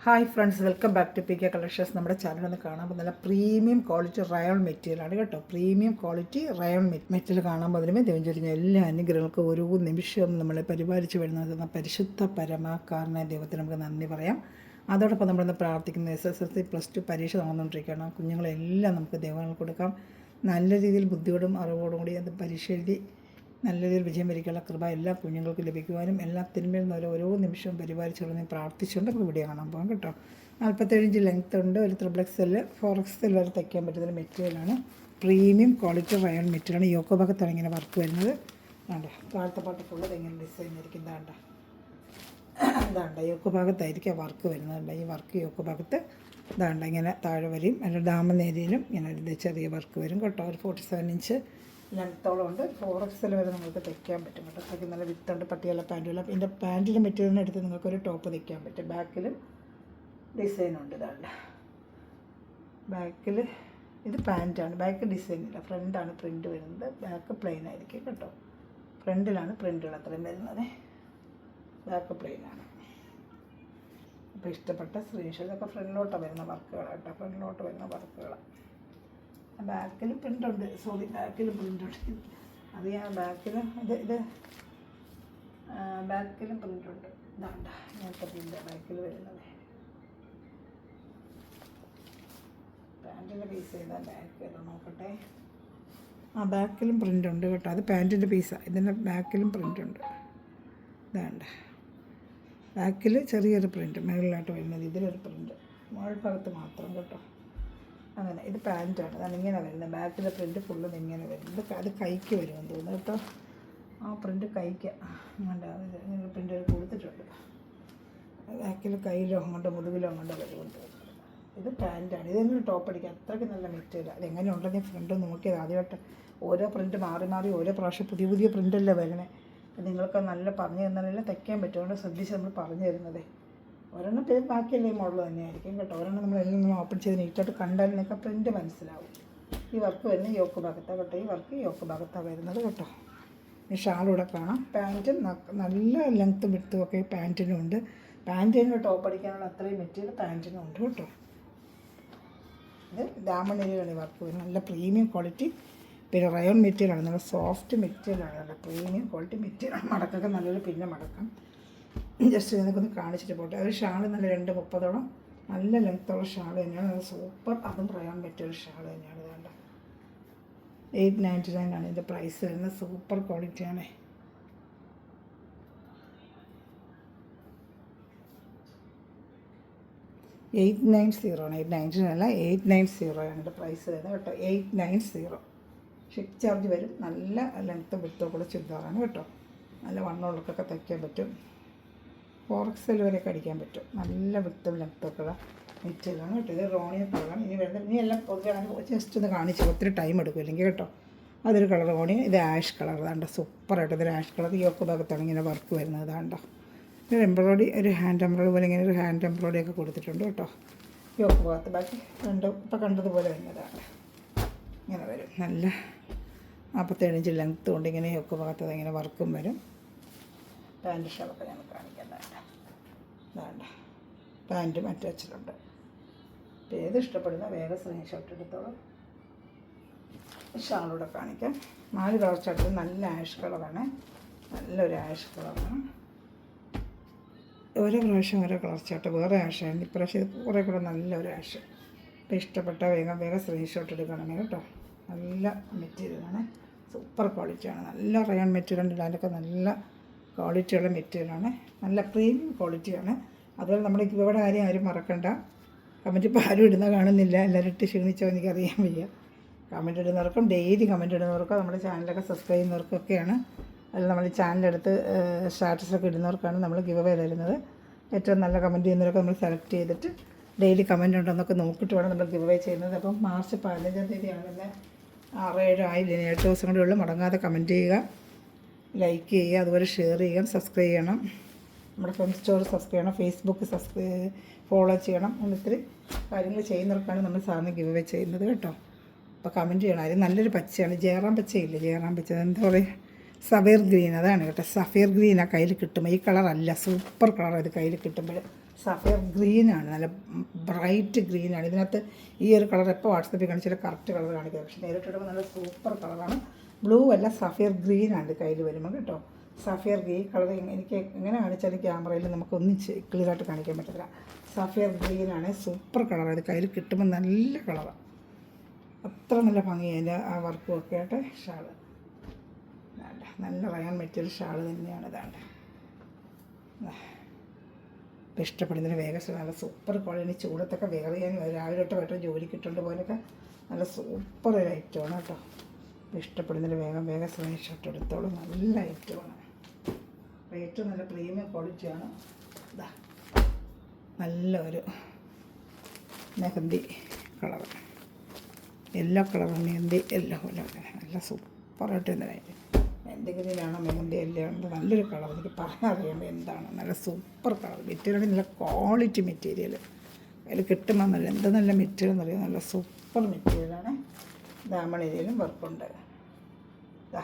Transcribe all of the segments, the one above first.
Hi friends, welcome back to P K collections. നമ്മുടെ ചാനലൊന്ന് കാണാൻ നല്ല പ്രീമിയം ക്വാളിറ്റി റയോൺ മെറ്റീരിയലാണ് കേട്ടോ. പ്രീമിയം ക്വാളിറ്റി റയോൺ മെറ്റീരിയൽ കാണാൻ പോകുന്നതിന് ദൈവം ചൊരിഞ്ഞ എല്ലാ അനുഗ്രഹങ്ങൾക്കും ഓരോ നിമിഷവും നമ്മളെ പരിപാലിച്ച് വരുന്ന പരിശുദ്ധ പരമാകാരനായ ദൈവത്തിന് നമുക്ക് നന്ദി പറയാം. അതോടൊപ്പം നമ്മളിന്ന് പ്രാർത്ഥിക്കുന്ന SSLC+2 പരീക്ഷ നടന്നുകൊണ്ടിരിക്കുകയാണ്. കുഞ്ഞുങ്ങളെല്ലാം നമുക്ക് ദൈവങ്ങൾ കൊടുക്കാം. നല്ല രീതിയിൽ ബുദ്ധിയോടും അറിവോടും കൂടി അത് പരീക്ഷ എഴുതി നല്ല രീതിയിൽ വിജയം വരിക്കാനുള്ള കൃപ എല്ലാ കുഞ്ഞുങ്ങൾക്കും ലഭിക്കുവാനും എല്ലാ തിന്മയിൽ നിന്ന് ഓരോ നിമിഷവും പരിപാലിച്ചുകൊണ്ടെന്ന് പ്രാർത്ഥിച്ചുകൊണ്ട് നമുക്ക് വീഡിയോ കാണാൻ പോകാം കേട്ടോ. 47 ഇഞ്ച് ലെങ്ത് ഉണ്ട്. ഒരു XXL 4XL വരെ തയ്ക്കാൻ പറ്റുന്ന മെറ്റീരിയലാണ്. പ്രീമിയം ക്വാളിറ്റി റയോൺ മെറ്റീരിയലാണ്. യോക്കോ ഭാഗത്താണ് ഇങ്ങനെ വർക്ക് വരുന്നത്. വേണ്ട താഴത്തെ പാട്ട് ഫുള്ളത് ഇങ്ങനെ ഡിസൈൻ ആയിരിക്കും. ഇതാണ്ട യോക്കോ ഭാഗത്തായിരിക്കും വർക്ക് വരുന്നത്. ഈ വർക്ക് യോക്കോ ഭാഗത്ത് ഇതാണ്ട ഇങ്ങനെ താഴെ വരും. അതിൻ്റെ ഡാമൻ ഏരിയയിലും ഇങ്ങനെ ചെറിയ വർക്ക് വരും കേട്ടോ. ഒരു 47 ഇഞ്ച് ലെങ്ത്തോളം ഉണ്ട്. 4XL വരെ നിങ്ങൾക്ക് തയ്ക്കാൻ പറ്റും കേട്ടോ. അതൊക്കെ നല്ല വിത്തുണ്ട്. പട്ടിയല്ല പാൻറ്റുള്ള ഇതിൻ്റെ പാൻറ്റിൻ്റെ മെറ്റീരിയലിന് എടുത്ത് നിങ്ങൾക്കൊരു ടോപ്പ് തയ്ക്കാൻ പറ്റും. ബാക്കിലും ഡിസൈനുണ്ട്. ഇതാണ്ട് ബാക്കിൽ ഇത് പാൻറ്റാണ്. ബാക്ക് ഡിസൈനില്ല, ഫ്രണ്ടാണ് പ്രിൻ്റ് വരുന്നത്. ബാക്ക് പ്ലെയിൻ ആയിരിക്കും കേട്ടോ. ഫ്രണ്ടിലാണ് പ്രിൻ്റുകൾ അത്രയും വരുന്നത്. ബാക്ക് പ്ലെയിനാണ്. അപ്പോൾ ഇഷ്ടപ്പെട്ട സ്ക്രീൻഷോട്ട് ഇതൊക്കെ ഫ്രണ്ടിലോട്ടാണ് വരുന്ന വർക്കുകളാണ് കേട്ടോ. ഫ്രണ്ടിലോട്ട് വരുന്ന വർക്കുകളാണ്. ബാക്കിൽ പ്രിൻ്റുണ്ട്. ബാക്കിലും പ്രിൻ്റുണ്ട്. അത് ഞാൻ ബാക്കിലും ഇത് ബാക്കിലും പ്രിൻ്റുണ്ട്. ഇതാണ്ട ഇങ്ങനത്തെ പ്രിൻ്റ് ബാക്കിൽ വരുന്നത്. പാൻറ്റിൻ്റെ പീസ് ചെയ്താൽ ബാക്കിൽ നോക്കട്ടെ. ബാക്കിലും പ്രിൻ്റുണ്ട് കേട്ടോ. അത് പാൻറ്റിൻ്റെ പീസാണ്. ഇതിൻ്റെ ബാക്കിലും പ്രിൻ്റുണ്ട്. ഇതാണ്ട ബാക്കിൽ ചെറിയൊരു പ്രിൻ്റ് മുകളിലായിട്ട് വരുന്നത്. ഇതിലൊരു പ്രിൻ്റ് മുകൾ ഭാഗത്ത് മാത്രം കേട്ടോ. അങ്ങനെ ഇത് പാൻറ്റാണ്. അതാണ് ഇങ്ങനെ വരുന്നത്. ബാക്കിലെ പ്രിൻ്റ് ഫുള്ളും ഇങ്ങനെ വരുന്നത്. അത് കൈക്ക് വരുമെന്ന് തോന്നുന്നു കേട്ടോ. ആ പ്രിൻ്റ് കൈക്ക് അങ്ങോട്ട് പ്രിൻ്റ് കൊടുത്തിട്ടുണ്ട്. ബാക്കിൽ കയ്യിലോ അങ്ങോട്ടോ മുതുകിലോ അങ്ങോട്ടോ വരുമെന്ന് തോന്നുന്നു. ഇത് പാൻറ്റാണ്. ഇതെങ്ങനെ ടോപ്പ് അടിക്കുക. അത്രയ്ക്ക് നല്ല മെറ്റീരിയൽ. അതെങ്ങനെ ഉണ്ടെങ്കിൽ ഫ്രണ്ട് നോക്കിയത് ആദ്യമായിട്ട്. ഓരോ പ്രിൻ്റ് മാറി മാറി ഓരോ പ്രാവശ്യം പുതിയ പുതിയ പ്രിൻ്റല്ലേ വരണേ. നിങ്ങൾക്ക് നല്ല പറഞ്ഞു തന്നാലല്ലേ തയ്ക്കാൻ പറ്റും. അതുകൊണ്ട് ശ്രദ്ധിച്ച് നമ്മൾ പറഞ്ഞു തരുന്നത്. ഒരെണ്ണം പേര് ബാക്കിയല്ലേ മോഡൽ തന്നെയായിരിക്കും കേട്ടോ. ഒരെണ്ണം നമ്മളെല്ലാം ഓപ്പൺ ചെയ്ത് നീറ്റായിട്ട് കണ്ടാൽ നിങ്ങൾക്ക് പ്രിൻ്റ് മനസ്സിലാവും. ഈ വർക്ക് വരുന്നത് യോക്ക് ഭാഗത്താണ് കേട്ടോ. ഈ വർക്ക് യോക്ക് ഭാഗത്താണ് വരുന്നത് കേട്ടോ. ഈ ഷാളിവിടെ കാണാം. പാൻറ്റും നല്ല ലെങ്ത്തും വിട്ടും ഒക്കെ പാൻറ്റിനും ഉണ്ട്. പാൻറ്റിന് ടോപ്പ് അടിക്കാനുള്ള അത്രയും മെറ്റീരിയൽ പാൻറ്റിനും ഉണ്ട് കേട്ടോ. ഇത് ഡാമണേരിയാണ് വർക്ക് വരുന്നത്. നല്ല പ്രീമിയം ക്വാളിറ്റി പിന്നെ റയോൺ മെറ്റീരിയലാണ്. നല്ല സോഫ്റ്റ് മെറ്റീരിയലാണ്. നല്ല പ്രീമിയം ക്വാളിറ്റി മെറ്റീരിയലാണ്. മടക്കൊക്കെ നല്ലൊരു പിന്നെ മടക്കാം. ജസ്റ്റ് നിങ്ങൾക്കൊന്ന് കാണിച്ചിട്ട് പോട്ടെ. ഒരു ഷാൾ നല്ല 2.30 നല്ല ലെങ്ത്തുള്ള ഷാൾ തന്നെയാണ്. നല്ല സൂപ്പർ അതും റയോൺ മെറ്റീരിയൽ ഷാൾ തന്നെയാണ്. വേണ്ട 899 ആണ് ഇതിൻ്റെ പ്രൈസ് വരുന്നത്. സൂപ്പർ ക്വാളിറ്റിയാണ്. $890 അല്ല 890 ആണ് ഇതിൻ്റെ പ്രൈസ് വരുന്നത് കേട്ടോ. 890 ഷിപ്പ് ചാർജ് വരും. നല്ല ലെങ്ത്ത് വിട്ടോക്കുള്ള ചുരിദാറാണ് കേട്ടോ. നല്ല വണ്ണമുള്ളക്കൊക്കെ തയ്ക്കാൻ പറ്റും. 4XL വരെയൊക്കെ അടിക്കാൻ പറ്റും. നല്ല വിട്ടും ലെങ്ത്തൊക്കെയുള്ള മെറ്റീരിയലാണ് കേട്ടോ. ഇത് റോണിയ കളറാണ്. ഇനി വരുന്നത് ഇനിയെല്ലാം പൊതുവെ ജസ്റ്റ് ഒന്ന് കാണിച്ചു. ഒത്തിരി ടൈം എടുക്കും ഇല്ലെങ്കിൽ കേട്ടോ. അതൊരു കളർ റോണിയ. ഇത് ആഷ് കളർ. അതാണ്ടോ സൂപ്പറായിട്ട്. ഇതൊരു ആഷ് കളർ. യോക്ക് ഭാഗത്താണ് ഇങ്ങനെ വർക്ക് വരുന്നത്. അതാണ്ടോ ഒരു എംബ്രോയിഡറി, ഒരു ഹാൻഡ് എംബ്രോയിഡറി പോലെ ഇങ്ങനെ ഒരു ഹാൻഡ് എംബ്രോയിഡറി ഒക്കെ കൊടുത്തിട്ടുണ്ട് കേട്ടോ. യോക്ക് ഭാഗത്ത് ബാക്കി ഇപ്പോൾ കണ്ടതുപോലെ വരുന്നതാണ്. ഇങ്ങനെ വരും. നല്ല 47 ഇഞ്ച് ലെങ്ത്ത് കൊണ്ട് ഇങ്ങനെ യോക്ക് ഭാഗത്ത് ഇങ്ങനെ വർക്കും വരും. പാൻറ്റ് ഷാളൊക്കെ ഞാൻ കാണിക്കുന്നതാണ്. വേണ്ട പാൻറ്റും അറ്റാച്ചിലുണ്ട്. അപ്പോൾ ഏത് ഇഷ്ടപ്പെടുന്ന വേഗം സ്ക്രീൻഷോട്ട് എടുത്തോളൂ. ഷാളൂടെ കാണിക്കാം. 4 കളർ ചാർട്ട്. നല്ല ആഷ് കളറാണ്. നല്ലൊരു ആഷ് കളറാണ്. ഓരോ പ്രാവശ്യം ഓരോ കളർ ചാർട്ട് വേറെ ആഷാണ്. ഇപ്രാവശ്യം കുറേ കൂടെ നല്ലൊരു ആഷ്. അപ്പോൾ ഇഷ്ടപ്പെട്ട വേഗം സ്ക്രീൻഷോട്ട് എടുക്കണം കേട്ടോ. നല്ല മെറ്റീരിയലാണ്. സൂപ്പർ ക്വാളിറ്റിയാണ്. നല്ല റയോൺ മെറ്റീരിയൽ ഉണ്ട്. അതിലൊക്കെ നല്ല ക്വാളിറ്റിയുള്ള മെറ്റീരിയലാണ്. നല്ല പ്രീമിയം ക്വാളിറ്റിയാണ്. അതുപോലെ നമ്മുടെ ഇവിടെ ആരും മറക്കണ്ട. കമൻറ്റ് ഇപ്പോൾ ആരും ഇടുന്ന കാണുന്നില്ല. എല്ലാവരും ഇട്ട് ക്ഷീണിച്ചോ എനിക്കറിയാൻ വയ്യ. കമൻറ്റ് ഇടുന്നവർക്കും ഡെയിലി കമൻറ്റ് ഇടുന്നവർക്കും നമ്മുടെ ചാനലൊക്കെ സബ്സ്ക്രൈബ് ചെയ്യുന്നവർക്കൊക്കെയാണ്. അതിൽ നമ്മൾ ചാനലെടുത്ത് സ്റ്റാറ്റസൊക്കെ ഇടുന്നവർക്കാണ് നമ്മൾ ഗിവ് അവേ തരുന്നത്. ഏറ്റവും നല്ല കമൻറ്റ് ചെയ്യുന്നവരൊക്കെ നമ്മൾ സെലക്ട് ചെയ്തിട്ട് ഡെയിലി കമൻറ്റ് ഉണ്ടോയെന്നൊക്കെ നോക്കിയിട്ട് വേണം നമ്മൾ ഗിവ് അവേ ചെയ്യുന്നത്. അപ്പം മാർച്ച് 15-ാം തീയതിയാണെന്ന് 6-7 ആയില്ല. 8 ദിവസം കൂടെ ഉള്ളൂ. മുടങ്ങാതെ കമൻറ്റ് ചെയ്യുക, ലൈക്ക് ചെയ്യുക, അതുപോലെ ഷെയർ ചെയ്യുക, സബ്സ്ക്രൈബ് ചെയ്യണം. നമ്മുടെ ഫ്രണ്ട് സ്റ്റോർ സബ്സ്ക്രൈബ് ചെയ്യണം. ഫേസ്ബുക്ക് ഫോളോ ചെയ്യണം. ഒത്തിരി കാര്യങ്ങൾ ചെയ്യുന്നവർക്കാണ് നമ്മൾ സാറിന് ഗിവ് അവേ ചെയ്യുന്നത് കേട്ടോ. അപ്പോൾ കമൻറ്റ് ചെയ്യണം. അത് നല്ലൊരു പച്ചയാണ്. ജയറാം പച്ചയില്ലേ, ജയറാം പച്ച എന്താ പറയുക, സഫീർ ഗ്രീൻ. അതാണ് കേട്ടോ. സഫീർ ഗ്രീനാണ് കയ്യിൽ കിട്ടുമ്പോൾ. ഈ കളറല്ല, സൂപ്പർ കളറാണ് ഇത് കയ്യിൽ കിട്ടുമ്പോൾ. സഫയർ ഗ്രീനാണ്, നല്ല ബ്രൈറ്റ് ഗ്രീനാണ്. ഇതിനകത്ത് ഈ ഒരു കളർ എപ്പോൾ വാട്സപ്പിൽ കാണിച്ചാൽ കറക്റ്റ് കളർ കാണിക്കുക, പക്ഷേ നേരിട്ടിടുമ്പോൾ നല്ല സൂപ്പർ കളറാണ്. ബ്ലൂ അല്ല, സഫയർ ഗ്രീനാണ് കയ്യിൽ വരുമ്പോൾ കേട്ടോ. സഫയർ ഗ്രീൻ കളർ എനിക്ക് എങ്ങനെ കാണിച്ചാലും ക്യാമറയിൽ നമുക്കൊന്നും ക്ലിയറായിട്ട് കാണിക്കാൻ പറ്റത്തില്ല. സഫയർ ഗ്രീനാണ്, സൂപ്പർ കളറാണ്. ഇത് കയ്യിൽ കിട്ടുമ്പോൾ നല്ല കളറാണ്, അത്ര നല്ല ഭംഗിയാണ് അതിൻ്റെ ആ വർക്കും ഒക്കെ ആയിട്ട്. ഷാള് നല്ല റയോൺ മെറ്റീരിയൽ ഷാള് തന്നെയാണ്. ഇതാണ്ട് ഇപ്പം ഇഷ്ടപ്പെടുന്നതിന് വേഗം നല്ല സൂപ്പർ ക്വാളിറ്റി. ചൂടത്തൊക്കെ വേറെ ചെയ്യാൻ രാവിലെ തൊട്ട് വൈകിട്ട് ജോലിക്ക് ഇട്ടുകൊണ്ട് പോകാനൊക്കെ നല്ല സൂപ്പർ ഒരു ഐറ്റമാണ് കേട്ടോ. ഇഷ്ടപ്പെടുന്നതിന് വേഗം സ്ക്രീൻഷോട്ട് എടുത്തോളൂ. നല്ല ഐറ്റമാണ്, റേറ്റ് നല്ല പ്രീമിയം ക്വാളിറ്റിയാണ്. ഇതാ നല്ല ഒരു mehndi colour, yellow colour, mehndi yellow നല്ല സൂപ്പറായിട്ട് എന്തായാലും എന്തെങ്കിലുമാണോ മെഹന്തി യെല്ലോ ഉണ്ട്. നല്ലൊരു കളർ, എനിക്ക് പറയാൻ അറിയാമോ എന്താണ്, നല്ല സൂപ്പർ കളർ. മെറ്റീരിയൽ നല്ല ക്വാളിറ്റി മെറ്റീരിയൽ അതിൽ കിട്ടുമ്പോൾ നല്ല എന്ത് നല്ല മെറ്റീരിയൽ എന്നറിയാം, നല്ല സൂപ്പർ മെറ്റീരിയലാണ്. ദാമണേരിയിലും വർക്കുണ്ട്. ഇതാ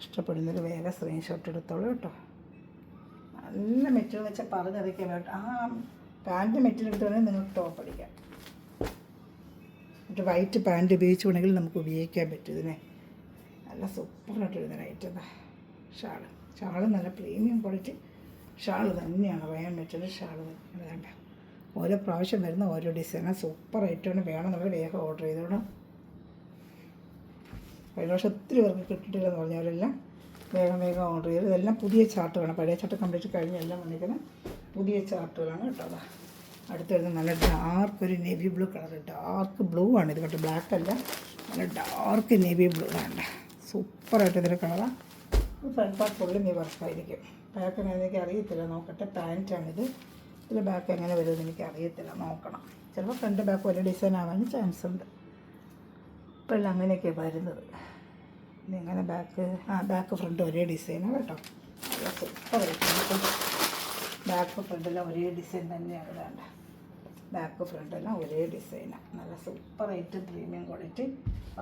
ഇഷ്ടപ്പെടുന്നൊരു വേഗം സ്ക്രീൻഷോട്ട് എടുത്തോളൂ കേട്ടോ. നല്ല മെറ്റീരിയൽ വെച്ചാൽ പറഞ്ഞറിയിക്കാൻ വേണ്ടി ആ പാൻറ്റ് മെറ്റീരിയൽ എടുത്തുകൊണ്ടെങ്കിൽ നിങ്ങൾക്ക് ടോപ്പ് അടിക്കാം. എന്നിട്ട് വൈറ്റ് പാൻറ്റ് ഉപയോഗിച്ച് വേണമെങ്കിൽ നമുക്ക് ഉപയോഗിക്കാൻ പറ്റും. ഇതിനെ നല്ല സൂപ്പറായിട്ട് വരുന്ന ഐറ്റം. ഷാള് നല്ല പ്രീമിയം ക്വാളിറ്റി ഷാള് തന്നെയാണ്, റയോൺ മെറ്റീരിയൽ ഷാള് തന്നെ. വേണ്ട ഓരോ പ്രാവശ്യം വരുന്ന ഓരോ ഡിസൈനാണ്, സൂപ്പർ ഐറ്റമാണ്. വേണമെന്നുള്ള വേഗം ഓർഡർ ചെയ്തോളാം. കഴിഞ്ഞ വർഷം ഒത്തിരി പേർക്ക് കിട്ടിയിട്ടില്ലെന്ന് പറഞ്ഞവരെല്ലാം വേഗം ഓർഡർ ചെയ്ത്. ഇതെല്ലാം പുതിയ ചാർട്ടുകളാണ്, പഴയ ചാർട്ട് കംപ്ലീറ്റ് കഴിഞ്ഞ് എല്ലാം വന്നിരിക്കുന്നത് പുതിയ ചാർട്ടുകളാണ് കേട്ടോ. അടുത്ത് വരുന്നത് നല്ല ഡാർക്ക് ഒരു navy blue colour, dark blue ആണ് ഇത് കേട്ടോ, ബ്ലാക്ക് അല്ല, നല്ല ഡാർക്ക് നേവി ബ്ലൂ. വേണ്ട സൂപ്പറായിട്ട് ഇതിൻ്റെ കളറാണ്. ഫ്രണ്ട് പാർട്ട് ഫുള്ളും ഈ വർക്കായിരിക്കും. ബാക്ക് എങ്ങനെ എനിക്ക് അറിയത്തില്ല, നോക്കട്ടെ. പാൻറ്റാണിത്, ഇതിൽ ബാക്ക് എങ്ങനെ വരുമെന്ന് എനിക്ക് അറിയത്തില്ല, നോക്കണം. ചിലപ്പോൾ ഫ്രണ്ട് ബാക്ക് വലിയ ഡിസൈൻ ആവാൻ ചാൻസ് ഉണ്ട്. ഇപ്പോൾ എല്ലാം അങ്ങനെയൊക്കെയാണ് വരുന്നത്. ഇങ്ങനെ ബാക്ക് ഫ്രണ്ട് ഒരേ ഡിസൈനാണ് കേട്ടോ. നല്ല സൂപ്പറായിട്ട് ബാക്ക് ഫ്രണ്ടെല്ലാം ഒരേ ഡിസൈൻ തന്നെയാണ്. വേണ്ട ബാക്ക് ഫ്രണ്ടെല്ലാം ഒരേ ഡിസൈനാണ്, നല്ല സൂപ്പറായിട്ട് പ്രീമിയം ക്വാളിറ്റി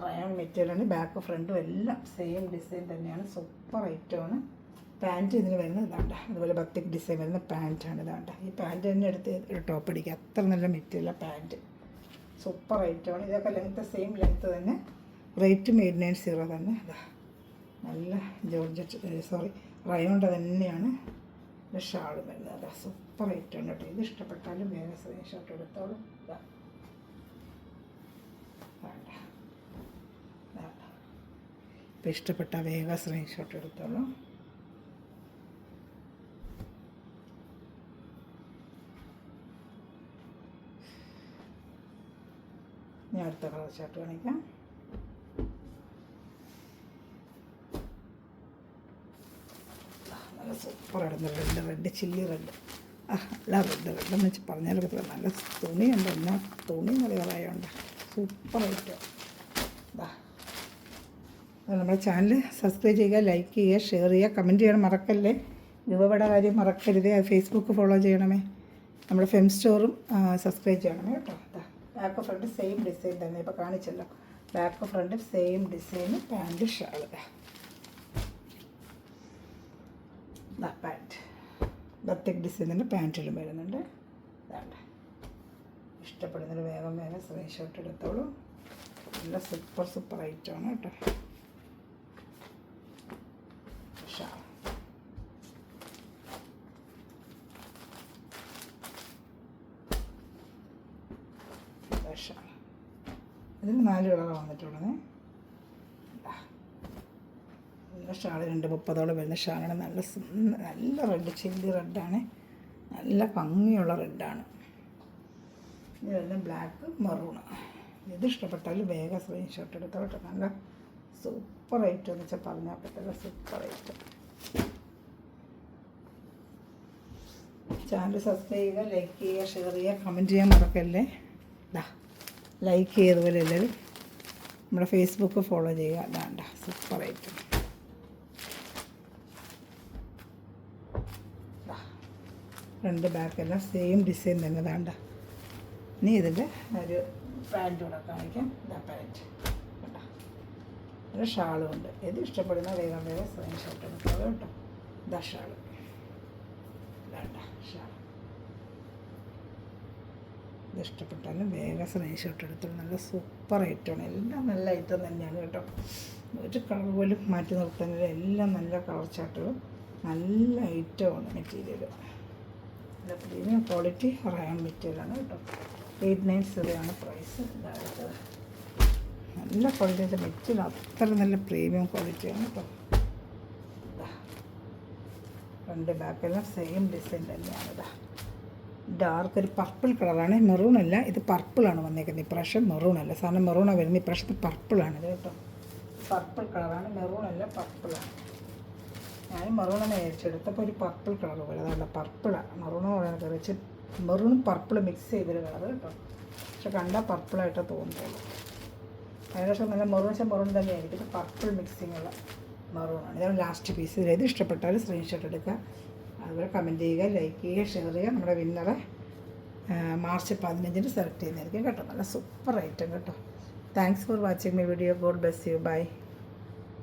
റയോൺ മെറ്റീരിയലാണ്. ബാക്ക് ഫ്രണ്ടും എല്ലാം സെയിം ഡിസൈൻ തന്നെയാണ്, സൂപ്പർ ഐറ്റമാണ്. പാൻറ്റ് ഇതിന് വരുന്നത് ഇതാണ്ട, അതുപോലെ ബത്തിക് ഡിസൈൻ വരുന്ന പാൻറ്റാണ് ഇതാണ്ട. ഈ പാൻറ്റ് തന്നെ എടുത്ത് ഒരു ടോപ്പ് അടിക്കുക, അത്ര നല്ല മെറ്റീരിയലാണ് പാൻറ്റ്, സൂപ്പർ ഐറ്റമാണ്. ഇതൊക്കെ ലെങ്ത്ത് സെയിം ലെങ്ത്ത് തന്നെ, റേറ്റ് 890 തന്നെ. ഇതാ നല്ല റയോണിൻ്റെ തന്നെയാണ് ഷാള് വരുന്നത്. അതാ സൂപ്പർ ഐറ്റമാണ് കേട്ടോ. ഇത് ഇഷ്ടപ്പെട്ടാലും വേറെ സ്ക്രീൻഷോട്ട് എടുത്തോളും. ഇതാ ഇപ്പം ഇഷ്ടപ്പെട്ട വേഗം സ്ക്രീൻഷോട്ട് എടുത്തോളൂ. ഞാൻ അടുത്ത കളർ ചാർട്ട് കാണിക്കാം. നല്ല സൂപ്പറായിരുന്നു റെഡ് ചില്ലി റെഡ്. അല്ല റെഡെന്ന് വെച്ച് പറഞ്ഞാലൊക്കെ നല്ല തുണിയുണ്ട്, എന്നാൽ തുണി നല്ല കളറായുണ്ട്, സൂപ്പറായിട്ട്. ഇതാ നമ്മുടെ ചാനൽ സബ്സ്ക്രൈബ് ചെയ്യുക, ലൈക്ക് ചെയ്യുക, ഷെയർ ചെയ്യുക, കമൻറ്റ് ചെയ്യണം മറക്കല്ലേ. രൂപയുടെ കാര്യം മറക്കരുത്. അത് ഫേസ്ബുക്ക് ഫോളോ ചെയ്യണമേ. നമ്മുടെ ഫെം സ്റ്റോറും സബ്സ്ക്രൈബ് ചെയ്യണമേ കേട്ടോ. ബാക്ക് ഫ്രണ്ട് സെയിം ഡിസൈൻ തന്നെ, ഇപ്പോൾ കാണിച്ചല്ലോ. Back front same design, pant shawl. Pant batik design തന്നെ പാൻറ്റിലും വരുന്നുണ്ട്. വേണ്ട ഇഷ്ടപ്പെടുന്നതിന് വേഗം സ്ക്രീൻഷോട്ട് എടുത്തോളൂ. നല്ല സൂപ്പർ ഐറ്റമാണ് കേട്ടോ. ഷാൾ ഇതിന് 4 കളർ വന്നിട്ടുള്ളത്. നല്ല ഷാൾ 230 വരുന്ന ഷാളാണ്. നല്ല റെഡ് ചില്ലി റെഡാണ്, നല്ല ഭംഗിയുള്ള റെഡാണ്. ഇത് വരുന്ന ബ്ലാക്ക് മെറൂണ്. ഇത് ഇഷ്ടപ്പെട്ടാലും വേഗം സ്ക്രീൻഷോട്ട് എടുത്തോട്ടെ. നല്ല സൂപ്പർ ഐറ്റം എന്ന് വെച്ചാൽ പറഞ്ഞാൽ പറ്റില്ല, സൂപ്പർ ഐറ്റം. ചാനൽ സബ്സ്ക്രൈബ് ചെയ്യുക, ലൈക്ക് ചെയ്യുക, ഷെയർ ചെയ്യുക, കമൻറ്റ് ചെയ്യാൻ മറക്കല്ലേ. ലൈക്ക് ചെയ്തതുപോലെ എല്ലാവരും നമ്മുടെ ഫേസ്ബുക്ക് ഫോളോ ചെയ്യുക. അതാണ്ട സൂപ്പർ ഐറ്റം. ഫ്രണ്ട് ബാക്കെല്ലാം സെയിം ഡിസൈൻ തന്നെ. വേണ്ട ഇനി ഇതിൻ്റെ ഒരു പാൻറ്റ് കൂടെ കാണിക്കാം. ഇതാ പാൻറ്റ് കേട്ടോ, ഒരു ഷാളും ഉണ്ട്. ഇത് ഇഷ്ടപ്പെടുന്ന വേഗം സ്ക്രീൻഷോട്ട് എടുത്തോളൂ കേട്ടോ. ഇതാ ഷാള്, വേണ്ട ഷാൾ. ഇത് ഇഷ്ടപ്പെട്ടാലും വേഗം സ്ക്രീൻഷോട്ട് എടുത്തോളൂ. നല്ല സൂപ്പർ ഐറ്റമാണ്, എല്ലാം നല്ല ഐറ്റം തന്നെയാണ് കേട്ടോ. ഒരു കളർ പോലും മാറ്റി നിർത്തുന്നില്ല, എല്ലാം നല്ല കളർ ചാർട്ടുകളും നല്ല ഐറ്റമാണ്. മെറ്റീരിയൽ നല്ല പ്രീമിയം ക്വാളിറ്റി റയോൺ മെറ്റീരിയലാണ് കേട്ടോ. 890 ആണ് പ്രൈസ്. ഇതായത് നല്ല ക്വാളിറ്റിയുടെ മെറ്റീരിയൽ, അത്ര നല്ല പ്രീമിയം ക്വാളിറ്റിയാണ് കേട്ടോ. രണ്ട് ബാക്കെല്ലാം സെയിം ഡിസൈൻ തന്നെയാണ്. ഇതാ ഡാർക്ക് ഒരു പർപ്പിൾ കളറാണ്, മെറൂൺ അല്ല, ഇത് പർപ്പിളാണ് വന്നേക്കുന്നത്. ഇപ്രാവശ്യം മെറൂൺ അല്ല, സാധനം മെറൂണാണ് വരുന്നത്, ഇപ്രാവശ്യത്തെ പർപ്പിളാണ് ഇത് കേട്ടോ. പർപ്പിൾ കളറാണ്, മെറൂൺ അല്ല പർപ്പിളാണ്. ഞാൻ മെറൂണാണ് മേടിച്ചെടുത്തപ്പോൾ ഒരു പർപ്പിൾ കളർ പോലെ, അതല്ല പർപ്പിളാണ്. മെറൂണെന്ന് പറയുന്നത് കറിച്ച് മെറൂണും പർപ്പിളും മിക്സ് ചെയ്തൊരു കളർ കേട്ടോ. പക്ഷെ കണ്ടാൽ പർപ്പിളായിട്ട് തോന്നുള്ളൂ. ഏകദേശം നല്ല മെറൂൺ തന്നെയായിരിക്കും. ഇത് പർപ്പിൾ മിക്സിങ്ങുള്ള മെറൂണാണ്. ഇതാണ് ലാസ്റ്റ് പീസ്. ഇത് ഇഷ്ടപ്പെട്ടാൽ സ്ക്രീൻഷോട്ട് എടുക്കുക, അതുപോലെ കമൻറ്റ് ചെയ്യുക, ലൈക്ക് ചെയ്യുക, ഷെയർ ചെയ്യുക. നമ്മുടെ വിന്നറെ മാർച്ച് 15 സെലക്ട് ചെയ്യുന്നതായിരിക്കും കേട്ടോ. നല്ല സൂപ്പർ ഐറ്റം കേട്ടോ. Thanks for watching my video. God bless you. By.